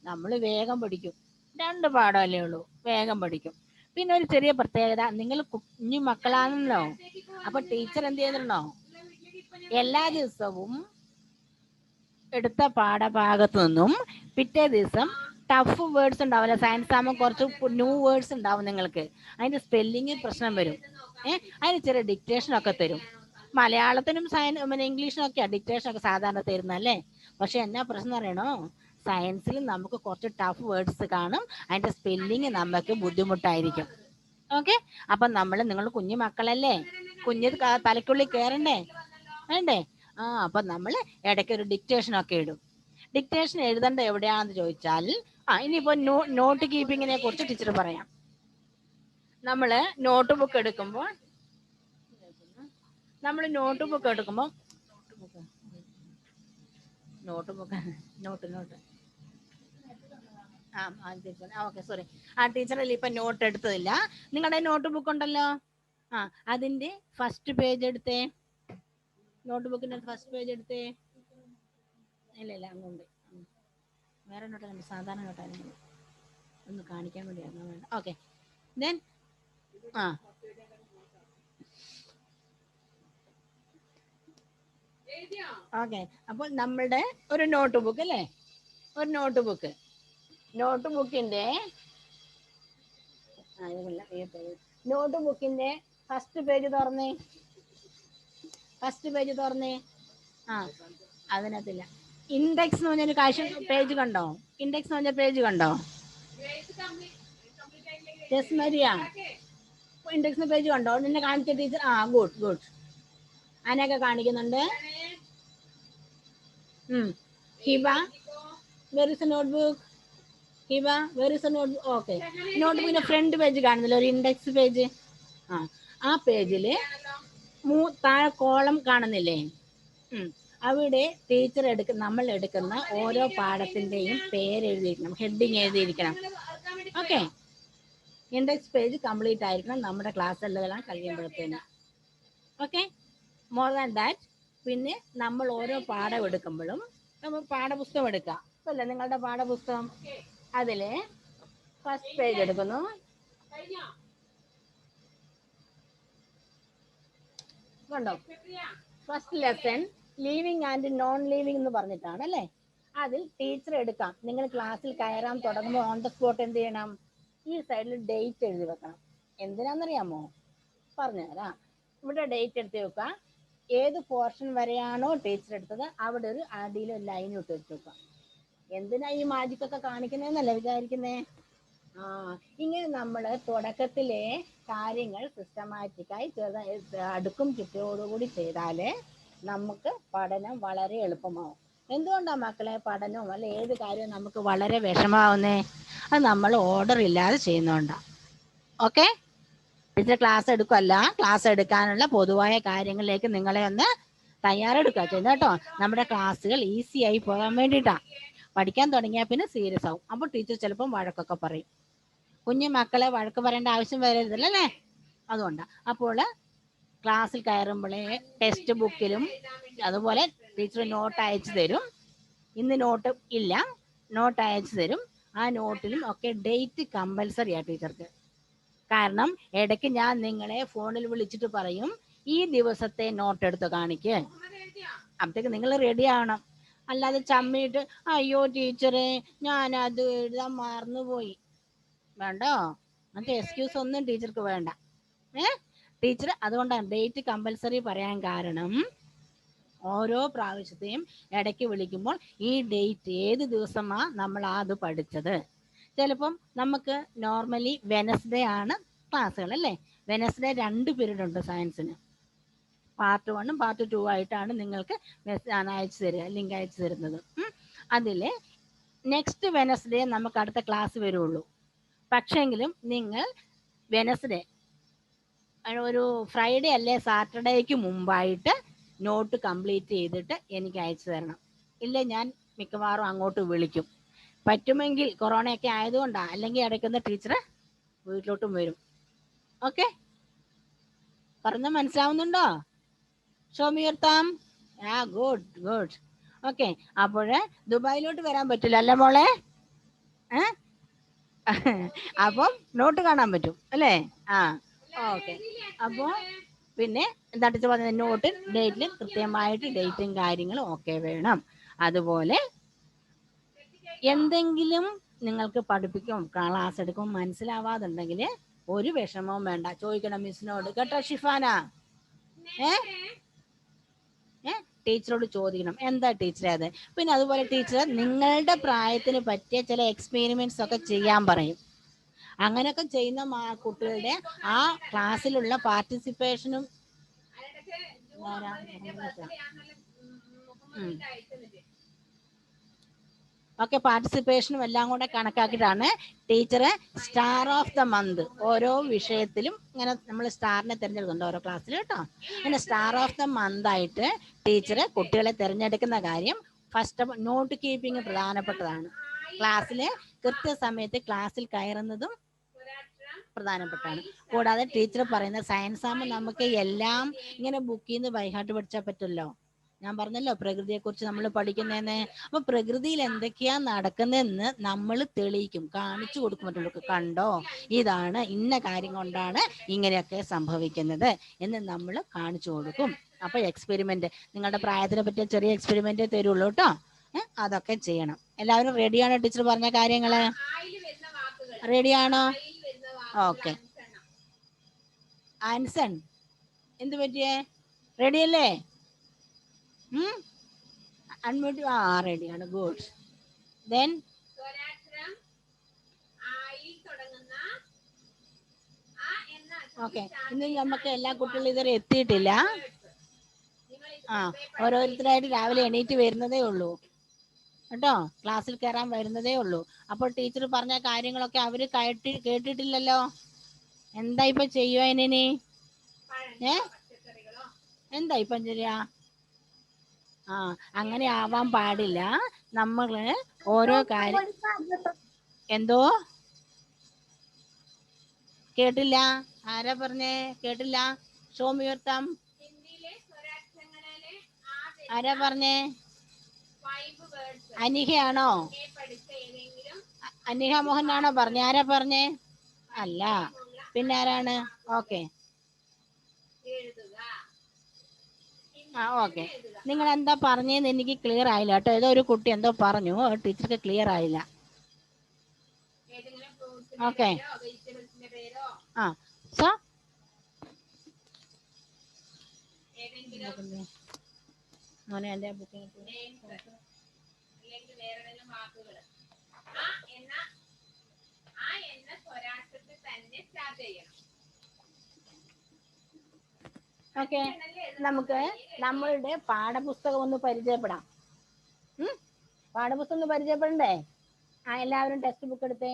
നമ്മള് വേഗം പഠിക്കും. 2 പാഠമല്ലേ ഉള്ളൂ, വേഗം പഠിക്കും. പിന്നെ ഒരു ചെറിയ പ്രത്യേകത, നിങ്ങൾ കുഞ്ഞു മക്കളാണല്ലോ. അപ്പൊ ടീച്ചർ എന്ത് ചെയ്യുന്നുണ്ടോ? എല്ലാ ദിവസവും എടുത്ത പാഠഭാഗത്തു നിന്നും പിറ്റേ ദിവസം ടഫ് വേർഡ്സ് ഉണ്ടാവില്ല, സയൻസ് ആകുമ്പോൾ കുറച്ച് ന്യൂ വേർഡ്സ് ഉണ്ടാവും നിങ്ങൾക്ക്. അതിന്റെ സ്പെല്ലിങ് പ്രശ്നം വരും. അതിന് ചെറിയ ഡിക്റ്റേഷൻ ഒക്കെ തരും. മലയാളത്തിനും ഇംഗ്ലീഷിനും ഒക്കെയാണ് ഡിക്റ്റേഷൻ ഒക്കെ സാധാരണ തരുന്നല്ലേ. പക്ഷെ എന്നാ പ്രശ്നം അറിയണോ? സയൻസിൽ നമുക്ക് കുറച്ച് ടഫ് വേർഡ്സ് കാണും, അതിന്റെ സ്പെല്ലിങ് നമുക്ക് ബുദ്ധിമുട്ടായിരിക്കും. ഓക്കെ, അപ്പൊ നിങ്ങൾ കുഞ്ഞു മക്കളല്ലേ, കുഞ്ഞ് തലയ്ക്കുള്ളിൽ കയറണ്ടേ വേണ്ടേ? അപ്പൊ നമ്മൾ ഇടയ്ക്ക് ഒരു ഡിക്റ്റേഷൻ ഒക്കെ ഇടും. ഡിക്റ്റേഷൻ എഴുതേണ്ട എവിടെയാണെന്ന് ചോദിച്ചാൽ, ഇനിയിപ്പോ നോട്ട് കീപ്പിങ്ങിനെ കുറിച്ച് ടീച്ചർ പറയാം. നമ്മള് നോട്ട് ബുക്ക് എടുക്കുമ്പോൾ ടീച്ചറല്ലേ ഇപ്പൊ നോട്ട് എടുത്തതില്ല. നിങ്ങളുടെ നോട്ട് ബുക്ക് ഉണ്ടല്ലോ, അതിന്റെ ഫസ്റ്റ് പേജ് എടുത്തേ. നോട്ട് ബുക്കിന്റെ ഫസ്റ്റ് പേജ് എടുത്തേ. ഇല്ല അങ്ങോട്ട് വേറെ നോട്ടായിരുന്നു, സാധാരണ നോട്ടായിരുന്നു, ഒന്ന് കാണിക്കാൻ വേണ്ടിയായിരുന്നു. വേണ്ട. ഓക്കെ, ദെൻ ഓക്കെ, അപ്പോൾ നമ്മളുടെ ഒരു നോട്ട് ബുക്ക് അല്ലേ, ഒരു നോട്ട് ബുക്കിന്റെ ഫസ്റ്റ് പേജ് തുറന്നേ. അതിനകത്തില്ല. ഇൻഡെക്സ് എന്ന് പറഞ്ഞൊരു കാര്യം പേജ് കണ്ടോ? മരിയ ഇൻഡെക്സിന്റെ പേജ് കണ്ടോ? നിന്നെ കാണിച്ച ടീച്ചർ. ഗുഡ്. അതിനൊക്കെ കാണിക്കുന്നുണ്ട്. Hiba, where is the notebook? Okay, നോട്ട്ബുക്കിന്റെ ഫ്രണ്ട് പേജ് കാണുന്നില്ല, ഒരു ഇൻഡെക്സ് പേജ്. ആ പേജില് താഴെ കോളം കാണുന്നില്ലേ? അവിടെ ടീച്ചർ നമ്മൾ എടുക്കുന്ന ഓരോ പാഠത്തിന്റെയും പേര് എഴുതിയിരിക്കണം, ഹെഡിങ് എഴുതിയിരിക്കണം. ഓക്കെ, ഇൻഡെക്സ് പേജ് കംപ്ലീറ്റ് ആയിരിക്കണം നമ്മുടെ ക്ലാസ് എല്ലാം കഴിയുമ്പോഴത്തേന്. Okay, more than that. പിന്നെ നമ്മൾ ഓരോ പാഠം എടുക്കുമ്പോഴും നമ്മൾ പാഠപുസ്തകം എടുക്കുക അല്ലേ? നിങ്ങളുടെ പാഠപുസ്തകം, അതില് ഫസ്റ്റ് പേജ് എടുക്കുന്നു. കണ്ടോ? First lesson living and non living എന്ന് പറഞ്ഞിട്ടാണ് അല്ലേ? അതിൽ ടീച്ചർ എടുക്കാം. നിങ്ങൾ ക്ലാസ്സിൽ കയറാൻ തുടങ്ങുമ്പോൾ ഓൺ ദ സ്പോട്ട് എന്ത് ചെയ്യണം? ഈ സൈഡിൽ ഡേറ്റ് എഴുതി വെക്കണം. എന്തിനാണെന്നറിയാമോ? പറഞ്ഞുതരാം. ഇവിടെ ഡേറ്റ് എടുത്ത് വെക്കുക. ഏത് പോർഷൻ വരെയാണോ ടീച്ചർ എടുത്തത് അവിടെ ഒരു അടിയിൽ ഒരു ലൈൻ ഇട്ട് വെക്കുക. എന്തിനാ ഈ മാജിക്കൊക്കെ കാണിക്കുന്നതെന്നല്ലേ വിചാരിക്കുന്നേ? ഇങ്ങനെ നമ്മൾ തുടക്കത്തിലെ കാര്യങ്ങൾ സിസ്റ്റമാറ്റിക്കായി അടുക്കും ചിട്ടയോടുകൂടി ചെയ്താലേ നമുക്ക് പഠനം വളരെ എളുപ്പമാവും. എന്തുകൊണ്ടാണ് മക്കളെ പഠനവും അല്ലെ ഏത് കാര്യവും നമുക്ക് വളരെ വിഷമാവുന്നേ? അത് നമ്മൾ ഓർഡർ ഇല്ലാതെ ചെയ്യുന്നോണ്ടാ. ഓക്കെ, ടീച്ചർ ക്ലാസ് എടുക്കുമല്ല, ക്ലാസ് എടുക്കാനുള്ള പൊതുവായ കാര്യങ്ങളിലേക്ക് നിങ്ങളെ ഒന്ന് തയ്യാറെടുക്കുക ചെയ്യുന്നത് കേട്ടോ. നമ്മുടെ ക്ലാസ്സുകൾ ഈസി ആയി പോകാൻ വേണ്ടിയിട്ടാണ്. പഠിക്കാൻ തുടങ്ങിയാൽ പിന്നെ സീരിയസ് ആവും. അപ്പോൾ ടീച്ചർ ചിലപ്പം വഴക്കൊക്കെ പറയും. കുഞ്ഞു മക്കളെ വഴക്ക് പറയേണ്ട ആവശ്യം വരരുതല്ലോ അല്ലേ? അതുകൊണ്ടാണ്. അപ്പോൾ ക്ലാസ്സിൽ കയറുമ്പോഴേ ടെക്സ്റ്റ് ബുക്കിലും അതുപോലെ ടീച്ചർ നോട്ട് അയച്ചു തരും. ഇന്ന് നോട്ട് ഇല്ല, നോട്ട് അയച്ചു തരും. ആ നോട്ടിലും ഒക്കെ ഡേറ്റ് കമ്പൽസറിയാണ് ടീച്ചർക്ക്. കാരണം ഇടയ്ക്ക് ഞാൻ നിങ്ങളെ ഫോണിൽ വിളിച്ചിട്ട് പറയും, ഈ ദിവസത്തെ നോട്ട് എടുത്ത് കാണിക്ക്. അപ്പോഴത്തേക്ക് നിങ്ങൾ റെഡി ആവണം. അല്ലാതെ ചമ്മിയിട്ട് അയ്യോ ടീച്ചറെ ഞാനത് എഴുതാൻ മറന്നുപോയി, വേണ്ടോ? അങ്ങനത്തെ എക്സ്ക്യൂസ് ഒന്നും ടീച്ചർക്ക് വേണ്ട. ടീച്ചർ അതുകൊണ്ടാണ് ഡേറ്റ് കമ്പൽസറി പറയാൻ കാരണം, ഓരോ പ്രാവശ്യത്തെയും ഇടയ്ക്ക് വിളിക്കുമ്പോൾ ഈ ഡേറ്റ് ഏത് ദിവസമാണ് നമ്മൾ അത് പഠിച്ചത്. ചിലപ്പം നമുക്ക് നോർമലി വെനസ്ഡേ ആണ് ക്ലാസ്സുകൾ അല്ലേ? വെനസ്ഡേ 2 പീരീഡ് ഉണ്ട് സയൻസിന്. പാർട്ട് 1 പാർട്ട് 2 ആയിട്ടാണ് നിങ്ങൾക്ക് അയച്ചു തരിക, ലിങ്ക് അയച്ചു തരുന്നത്. അതിൽ നെക്സ്റ്റ് വെനസ്ഡേ നമുക്ക് അടുത്ത ക്ലാസ് വരുള്ളൂ. പക്ഷേങ്കിലും നിങ്ങൾ വെനസ്ഡേ ഒരു ഫ്രൈഡേ അല്ലേ സാറ്റർഡേക്ക് മുമ്പായിട്ട് നോട്ട് കംപ്ലീറ്റ് ചെയ്തിട്ട് എനിക്ക് അയച്ചു തരണം. ഇല്ലേ ഞാൻ മിക്കവാറും അങ്ങോട്ട് വിളിക്കും. പറ്റുമെങ്കിൽ കൊറോണയൊക്കെ ആയതുകൊണ്ടാണ്, അല്ലെങ്കിൽ ഇടയ്ക്കൊന്ന് ടീച്ചർ വീട്ടിലോട്ടും വരും. ഓക്കെ, പറഞ്ഞ മനസ്സിലാവുന്നുണ്ടോ? Show me your thumb. Good good. Okay, അപ്പോൾ ദുബായിലോട്ട് വരാൻ പറ്റില്ല അല്ലേ മോളെ? അപ്പം നോട്ട് കാണാൻ പറ്റും അല്ലേ? ഓക്കെ. അപ്പോൾ പിന്നെ എന്താ ടീച്ചർ പറഞ്ഞത്? നോട്ട് ഡേറ്റിൽ കൃത്യമായിട്ട് ഡേറ്റും കാര്യങ്ങളും ഒക്കെ വേണം. അതുപോലെ എന്തെങ്കിലും നിങ്ങൾക്ക് പഠിപ്പിക്കും ക്ലാസ് എടുക്കും മനസ്സിലാവാതുണ്ടെങ്കിൽ ഒരു വിഷമവും വേണ്ട, ചോദിക്കണം മിസ്സിനോട് കേട്ടോ ഷിഫാന. ടീച്ചറോട് ചോദിക്കണം എന്താ ടീച്ചറെ അത്. പിന്നെ അതുപോലെ ടീച്ചർ നിങ്ങളുടെ പ്രായത്തിന് പറ്റിയ ചില എക്സ്പെരിമെന്റ്സ് ഒക്കെ ചെയ്യാൻ പറയും. അങ്ങനെയൊക്കെ ചെയ്യുന്ന കുട്ടികളുടെ ആ ക്ലാസ്സിലുള്ള പാർട്ടിസിപ്പേഷനും ഒക്കെ പാർട്ടിസിപ്പേഷനും എല്ലാം കൂടെ കണക്കാക്കിയിട്ടാണ് teacher star of the month ഓരോ വിഷയത്തിലും ഇങ്ങനെ നമ്മൾ സ്റ്റാറിനെ തിരഞ്ഞെടുക്കുന്നുണ്ട് ഓരോ ക്ലാസ്സിൽ കേട്ടോ. അങ്ങനെ സ്റ്റാർ ഓഫ് ദ മന്ത് ആയിട്ട് ടീച്ചർ കുട്ടികളെ തിരഞ്ഞെടുക്കുന്ന കാര്യം ഫസ്റ്റ് നോട്ട് കീപ്പിംഗ് പ്രധാനപ്പെട്ടതാണ്. ക്ലാസ്സിൽ കൃത്യസമയത്ത് ക്ലാസ്സിൽ കയറുന്നതും പ്രധാനപ്പെട്ടാണ്. കൂടാതെ ടീച്ചർ പറയുന്ന സയൻസ് ആകുമ്പോൾ നമുക്ക് എല്ലാം ഇങ്ങനെ ബുക്കിൽ നിന്ന് ബൈഹാർട്ട് പഠിച്ചാൽ പറ്റുമല്ലോ. ഞാൻ പറഞ്ഞല്ലോ പ്രകൃതിയെ കുറിച്ച് നമ്മൾ പഠിക്കുന്നതെന്ന്. അപ്പൊ പ്രകൃതിയിൽ എന്തൊക്കെയാ നടക്കുന്നതെന്ന് നമ്മൾ തെളിയിക്കും, കാണിച്ചു കൊടുക്കും മറ്റുള്ളവർക്ക്. കണ്ടോ, ഇതാണ് ഇന്ന കാര്യം കൊണ്ടാണ് ഇങ്ങനെയൊക്കെ സംഭവിക്കുന്നത് എന്ന് നമ്മൾ കാണിച്ചു കൊടുക്കും. അപ്പൊ എക്സ്പെരിമെന്റ് നിങ്ങളുടെ പ്രായത്തിനെ പറ്റിയ ചെറിയ എക്സ്പെരിമെന്റ് തരുള്ളൂ കേട്ടോ. അതൊക്കെ ചെയ്യണം. എല്ലാവരും റെഡിയാണോ? ടീച്ചർ പറഞ്ഞ കാര്യങ്ങള് റെഡിയാണോ? ഓക്കെ. ആൻസൺ എന്ത് പറ്റിയേ? റെഡിയല്ലേ? അൺമ്യൂട്ട്. റെഡിയാണ്. ഗുഡ്. Then okay. ഇന്ന് നമുക്ക് എല്ലാ കുട്ടികളും ഇതുവരെ എത്തിയിട്ടില്ല. ഓരോരുത്തരായിട്ട് രാവിലെ എണീറ്റ് വരുന്നതേ ഉള്ളൂ കേട്ടോ. ക്ലാസ്സിൽ കയറാൻ വരുന്നതേ ഉള്ളൂ. അപ്പോൾ ടീച്ചർ പറഞ്ഞ കാര്യങ്ങളൊക്കെ അവര് കേട്ടിട്ടില്ലല്ലോ. എന്താ ഇപ്പൊ ചെയ്യുക ഇനി? എന്താ ഇപ്പം ചെയ്യാ? അങ്ങനെ ആവാൻ പാടില്ല. നമ്മള് ഓരോ കാര്യം എന്തോ കേട്ടില്ല? ആരാ പറഞ്ഞേ? കേട്ടില്ല? Show me your thumb. ആരാ പറഞ്ഞേ? അനിഹയാണോ? അനിഹ മോഹനാണോ പറഞ്ഞേ? ആരാ പറഞ്ഞേ? അല്ല, പിന്നെ ആരാണ്? ഓക്കെ. ഓക്കെ. നിങ്ങൾ എന്താ പറഞ്ഞതെന്ന് എനിക്ക് ക്ലിയർ ആയില്ല കേട്ടോ. ഏതോ ഒരു കുട്ടി എന്തോ പറഞ്ഞു, ടീച്ചർക്ക് ക്ലിയർ ആയില്ല. ഓക്കെ. സോ മോനെ എൻ്റെ ബുക്കിംഗ് ഓക്കെ. നമുക്ക് നമ്മളുടെ പാഠപുസ്തകം ഒന്ന് പരിചയപ്പെടാം. പാഠപുസ്തകം ഒന്ന് പരിചയപ്പെടണ്ടേ? എല്ലാവരും ടെക്സ്റ്റ് ബുക്ക് എടുത്തേ.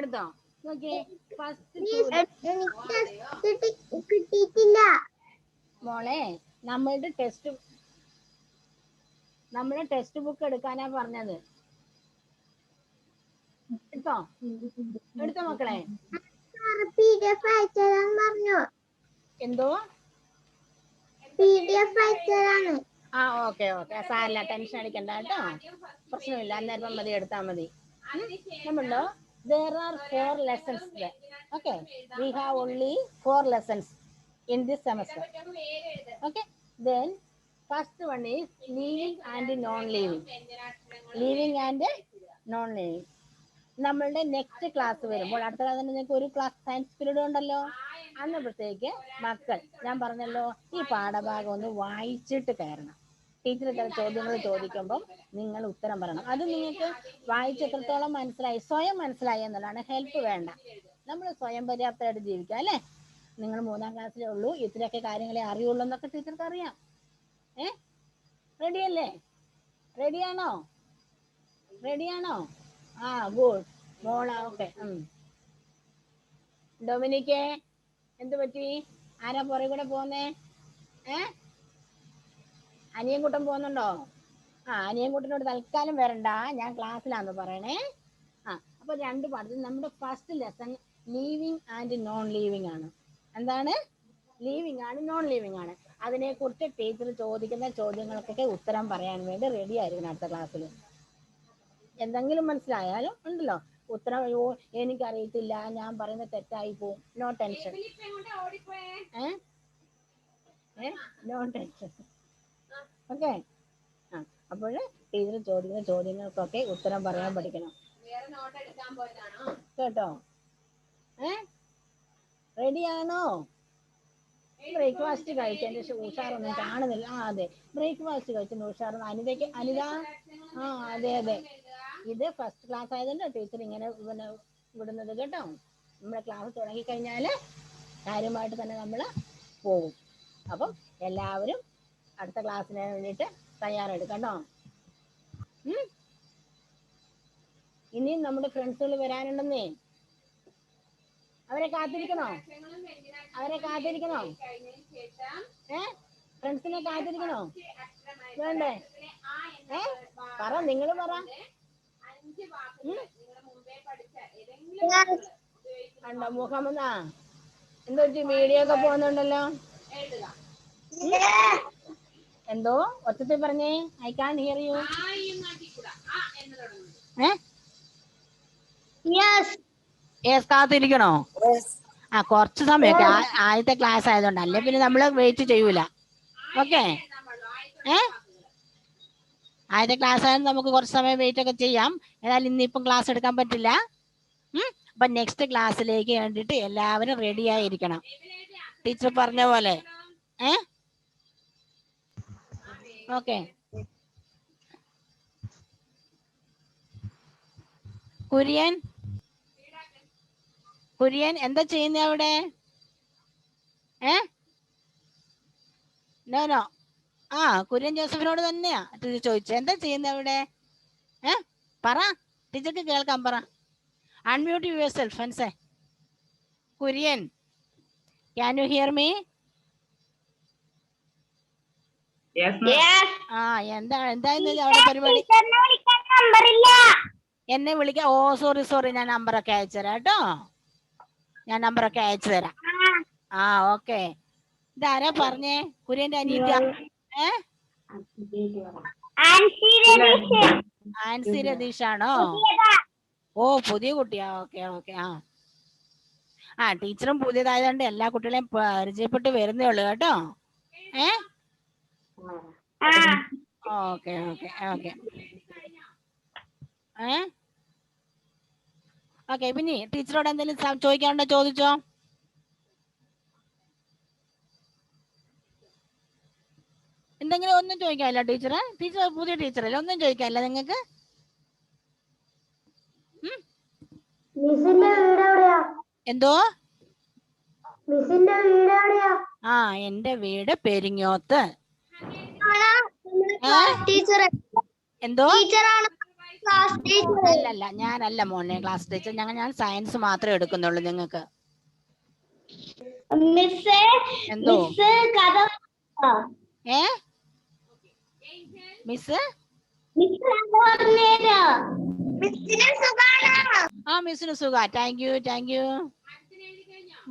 എടുത്തോ നോക്കിയേ ഫസ്റ്റ് കിട്ടിയിട്ടില്ല. മോളെ നമ്മുടെ ടെക്സ്റ്റ് ബുക്ക് എടുക്കാനാ പറഞ്ഞത്. എടുത്തോ മക്കളെ. PDF അയച്ചതാൻ പറഞ്ഞു. എന്തോ PDF അയച്ചതാണ്. ഓക്കെ സാരില്ല, ടെൻഷൻ അടിക്കണ്ട കേട്ടോ, പ്രശ്നമില്ല. അന്നേരം മതി, എടുത്താൽ മതി. നമ്മളുണ്ടോ there are 4 lessons there. Okay, we have only 4 lessons in this semester. Okay, then first one is living and non-living. നമ്മളുടെ നെക്സ്റ്റ് ക്ലാസ് വരുമ്പോൾ, അടുത്ത ക്ലാസ് നിങ്ങൾക്ക് ഒരു ക്ലാസ് സയൻസ് പീരീഡ് ഉണ്ടല്ലോ, അന്നപ്പോഴത്തേക്ക് മക്കൾ ഞാൻ പറഞ്ഞല്ലോ ഈ പാഠഭാഗം ഒന്ന് വായിച്ചിട്ട് കയറണം. ടീച്ചർ ഇത്തരം ചോദ്യങ്ങൾ ചോദിക്കുമ്പം നിങ്ങൾ ഉത്തരം പറയണം. അത് നിങ്ങൾക്ക് വായിച്ച് എത്രത്തോളം മനസ്സിലായി, സ്വയം മനസ്സിലായി എന്നുള്ളതാണ്. ഹെൽപ്പ് വേണ്ട, നമ്മൾ സ്വയം പര്യാപ്തമായിട്ട് ജീവിക്കാം അല്ലേ. നിങ്ങൾ 3ാം ക്ലാസ്സിലേ ഉള്ളൂ, ഇത്രയൊക്കെ കാര്യങ്ങളെ അറിയുള്ളൂ എന്നൊക്കെ ടീച്ചർക്ക് അറിയാം. റെഡിയല്ലേ? റെഡിയാണോ? ഗുഡ് മോള. ഓക്കെ. ഡൊമിനിക്കേ എന്ത് പറ്റി? ആരാ പുറകെ കൂടെ പോന്നേ? അനിയൻകുട്ടൻ പോകുന്നുണ്ടോ? അനിയൻകുട്ടനോട് തൽക്കാലം വരണ്ട, ഞാൻ ക്ലാസ്സിലാന്ന് പറയണേ. അപ്പൊ 2 പാഠത്തിൽ നമ്മുടെ first lesson living and non living ആണ്. എന്താണ്? ലീവിങ് ആണ്, നോൺ ലീവിങ് ആണ്. അതിനെക്കുറിച്ച് ടീച്ചർ ചോദിക്കുന്ന ചോദ്യങ്ങൾക്കൊക്കെ ഉത്തരം പറയാൻ വേണ്ടി റെഡി ആയിരിക്കണം അടുത്ത ക്ലാസ്സിൽ. എന്തെങ്കിലും മനസ്സിലായാലും ഉണ്ടല്ലോ ഉത്തരം, എനിക്കറിയത്തില്ല, ഞാൻ പറയുന്നത് തെറ്റായി പോവും, no tension. No tension. Okay. അപ്പോൾ ടീച്ചർ ചോദിക്കുന്ന ചോദ്യങ്ങൾക്കൊക്കെ ഉത്തരം പറയാൻ പഠിക്കണം കേട്ടോ. റെഡിയാണോ? ബ്രേക്ക്ഫാസ്റ്റ് കഴിച്ചതിന്റെ ഉഷാറൊന്നും കാണുന്നില്ല. അതെ, ബ്രേക്ക്ഫാസ്റ്റ് കഴിച്ചതിന്റെ ഉഷാറൊന്നും അനിത. അതെ, ഇത് ഫസ്റ്റ് ക്ലാസ് ആയതുകൊണ്ട് ടീച്ചർ ഇങ്ങനെ വിടുന്നത് കേട്ടോ. നമ്മുടെ ക്ലാസ് തുടങ്ങിക്കഴിഞ്ഞാല് കാര്യമായിട്ട് തന്നെ നമ്മൾ പോകും. അപ്പം എല്ലാവരും അടുത്ത ക്ലാസ്സിന് വേണ്ടിയിട്ട് തയ്യാറെടുക്കട്ടോ. ഇനിയും നമ്മുടെ ഫ്രണ്ട്സുകൾ വരാനുണ്ടെന്നേ. അവരെ കാത്തിരിക്കണോ? ഫ്രണ്ട്സിനെ കാത്തിരിക്കണോ? വേണ്ടേ? പറ, നിങ്ങൾ പറ. ഉണ്ടോ മുഹമ്മദ്? എന്തോ വീഡിയോ ഒക്കെ പോകുന്നുണ്ടല്ലോ. എന്തോ ഒച്ചത്തിൽ പറഞ്ഞേ, ഐ കാൻ ഹിയർ യു. കാത്തിരിക്കണോ? കുറച്ച് സമയമൊക്കെ, ആദ്യത്തെ ക്ലാസ് ആയതുകൊണ്ട്. അല്ലേ പിന്നെ നമ്മള് വെയിറ്റ് ചെയ്യൂല. ഓക്കെ. ആദ്യത്തെ ക്ലാസ് ആയതുകൊണ്ട് നമുക്ക് കുറച്ച് സമയം വെയിറ്റ് ഒക്കെ ചെയ്യാം. ഏതായാലും ഇന്നിപ്പം ക്ലാസ് എടുക്കാൻ പറ്റില്ല. അപ്പൊ നെക്സ്റ്റ് ക്ലാസ്സിലേക്ക് വേണ്ടിയിട്ട് എല്ലാവരും റെഡി ആയിരിക്കണം, ടീച്ചർ പറഞ്ഞ പോലെ. ഓക്കെ. കുര്യൻ എന്താ ചെയ്യുന്ന അവിടെ? നോ കുര്യൻ ജോസഫിനോട് തന്നെയാ ടീച്ചർ ചോദിച്ചത്. എന്താ ചെയ്യുന്ന അവിടെ? പറ, ടീച്ചർക്ക് കേൾക്കാം, പറ. അൺമ്യൂട്ട് യുവർ സെൽഫ് ഫൻസേ. Kurian, can you hear me? എന്തായിരുന്നു അവിടെ പരിപാടി? എന്നെ വിളിക്കാം. സോറി, ഞാൻ നമ്പറൊക്കെ അയച്ചു തരാം കേട്ടോ. ഓക്കെ. ഇതാരാ പറഞ്ഞേ? കുര്യന്റെ അനിയത്തി? ആൻസി രതീഷാണോ? പുതിയ കുട്ടിയാ. ഓക്കെ. ടീച്ചറും പുതിയതായതുകൊണ്ട് എല്ലാ കുട്ടികളെയും പരിചയപ്പെട്ട് വരുന്നേ ഉള്ളു കേട്ടോ. ഓക്കെ. പിന്നെ ടീച്ചറോട് എന്തെങ്കിലും ചോദിക്കാനുണ്ടോ? ചോദിച്ചോ. എന്തെങ്കിലും ഒന്നും ചോദിക്കാനില്ല ടീച്ചർ പുതിയ ടീച്ചറല്ലേ, ഒന്നും ചോദിക്കാനില്ല നിങ്ങൾക്ക്? എന്തോ? എന്റെ വീട് പെരിങ്ങോത്ത്. എന്തോ? Class teacher. അല്ലല്ല, ഞാനല്ല മോനെ ക്ലാസ് ടീച്ചർ. ഞാൻ സയൻസ് മാത്രമേ എടുക്കുന്നുള്ളൂ നിങ്ങൾക്ക്. മിസ്സേ എന്തോ മിസ്സ് കഥ ഏ മിസ് മിസ്സ് കഥ പറഞ്ഞുതരോ? മിസ്സിന് സുഖാണോ? ആ മിസ്സിന് സുഖ. Thank you.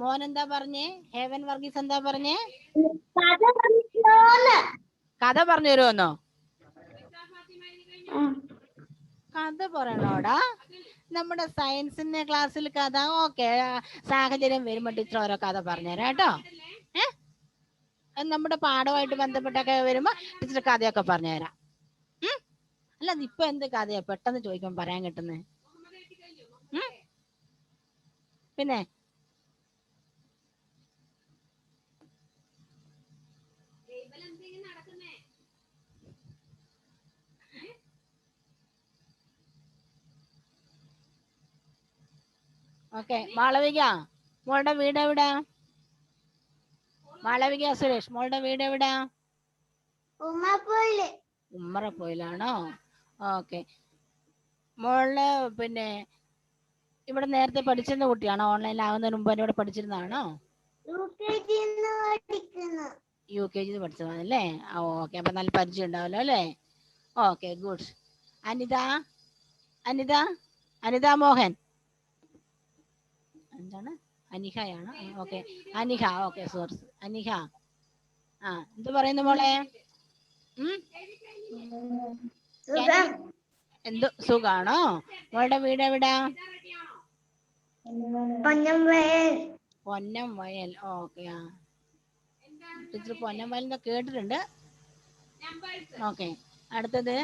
മോൻ എന്താ പറഞ്ഞേ? ഹേവൻ വർഗീസ് എന്താ പറഞ്ഞേ? കഥ പറഞ്ഞോന്ന്. കഥ പറഞ്ഞു തരുമെന്നോ? കഥ പറയണോടാ? നമ്മുടെ സയൻസിന്റെ ക്ലാസ്സിൽ കഥ ഓക്കെ, സാഹചര്യം വരുമ്പോ ടീച്ചർ ഓരോ കഥ പറഞ്ഞുതരാം കേട്ടോ. നമ്മുടെ പാഠമായിട്ട് ബന്ധപ്പെട്ടൊക്കെ വരുമ്പോ ടീച്ചർ കഥയൊക്കെ പറഞ്ഞുതരാം. അല്ല ഇപ്പൊ എന്ത് കഥയാ പെട്ടെന്ന് ചോദിക്കുമ്പോ പറയാൻ കിട്ടുന്നേ? പിന്നെ ഓക്കെ, മാളവിക മോളുടെ വീട് എവിടാ? മാളവിക സുരേഷ് മോളുടെ വീട് എവിടാ? ഉമ്മറപ്പോയിലാണോ? ഓക്കെ. മോള് പിന്നെ ഇവിടെ നേരത്തെ പഠിച്ചിരുന്ന കുട്ടിയാണോ? ഓൺലൈനിൽ ആവുന്നതിന് മുമ്പ് ഇവിടെ പഠിച്ചിരുന്നതാണോ? UKG പഠിച്ചതാണല്ലേ? ഓക്കെ, അപ്പൊ നല്ല പരിചയം ഉണ്ടാവല്ലോ അല്ലേ? Okay, good. അനിത മോഹൻ എന്താണ്? അനിഹയാണ്. Okay, Aniha. Okay, sorry, Aniha. എന്ത് പറയുന്നു മോളെ? എന്ത് സുഖാണോ? മോളുടെ വീട് എവിടാ? പൊന്നം വയൽ. ഓക്കെ. ടീച്ചർ പൊന്നം വയൽ എന്ന് കേട്ടിട്ടുണ്ട്. ഓക്കെ, അടുത്തത്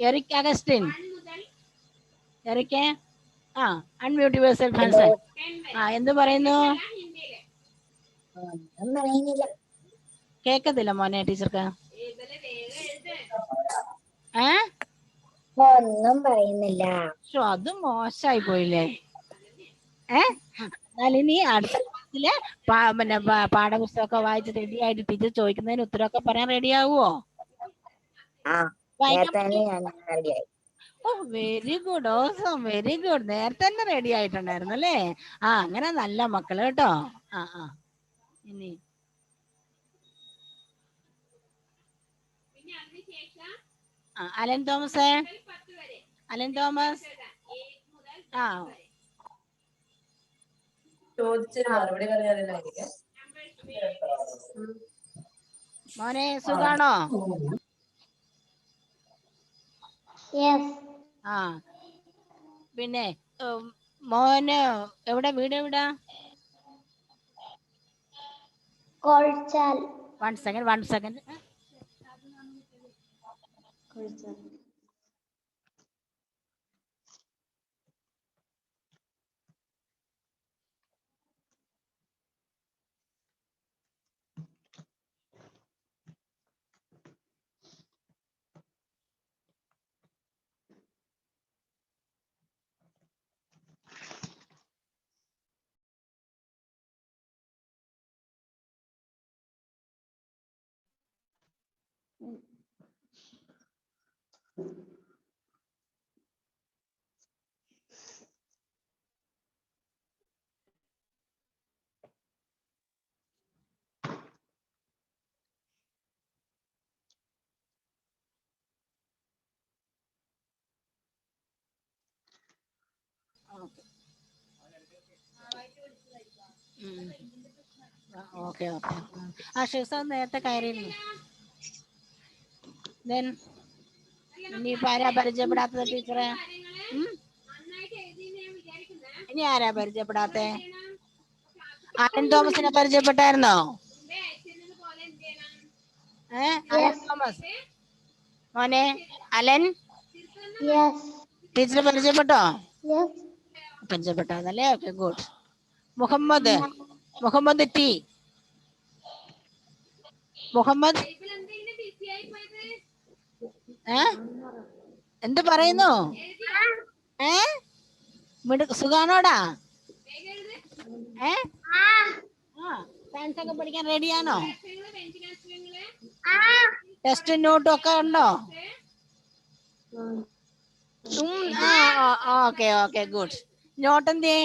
എറിക് അഗസ്റ്റിൻ. എറിക്കേ അൺമ്യൂട്ട് യുവർസെൽഫ്. എന്ത് പറയുന്നു? കേക്കത്തില്ല മോനെ ടീച്ചർക്ക്. ഒന്നും പറയുന്നില്ല. അത് മോശമായി പോയില്ലേ? എന്നാൽ ഇനി അടുത്ത ക്ലാസ്സില് പിന്നെ പാഠപുസ്തകമൊക്കെ വായിച്ച് റെഡി ആയിട്ട് ടീച്ചർ ചോദിക്കുന്നതിന് ഉത്തരവൊക്കെ പറയാൻ റെഡി ആവുമോ? Very good, awesome, very good. നേരത്തെ തന്നെ റെഡി ആയിട്ടുണ്ടായിരുന്നു അല്ലേ? അങ്ങനെ നല്ല മക്കള് കേട്ടോ. ഇനി അലൻ തോമസ്. മോനെ സുഖാണോ? പിന്നെ മോന് എവിടെ വീട് എവിടാ? One second. ഓക്കെ. ഷിസ നേരത്തെ കയറിയിരുന്നു. ഇനിയിപ്പോ ആരാ പരിചയപ്പെടാത്തത് ടീച്ചറെ? ഇനി ആരാ പരിചയപ്പെടാത്തെ? അലൻ തോമസിനെ പരിചയപ്പെട്ടായിരുന്നോ? അലൻ തോമസ് മോനെ, അലൻ ടീച്ചറെ പരിചയപ്പെട്ടോ? പരിചയപ്പെട്ടാന്നല്ലേ? Okay, good. Muhammad T. Muhammad എന്ത് പറയുന്നു? സുഖാണോടാ? സയൻസ് ഒക്കെ പഠിക്കാൻ റെഡിയാണോ? ടെസ്റ്റ് നോട്ടും ഒക്കെ ഉണ്ടോ? Okay okay good. നോട്ട് എന്തേ?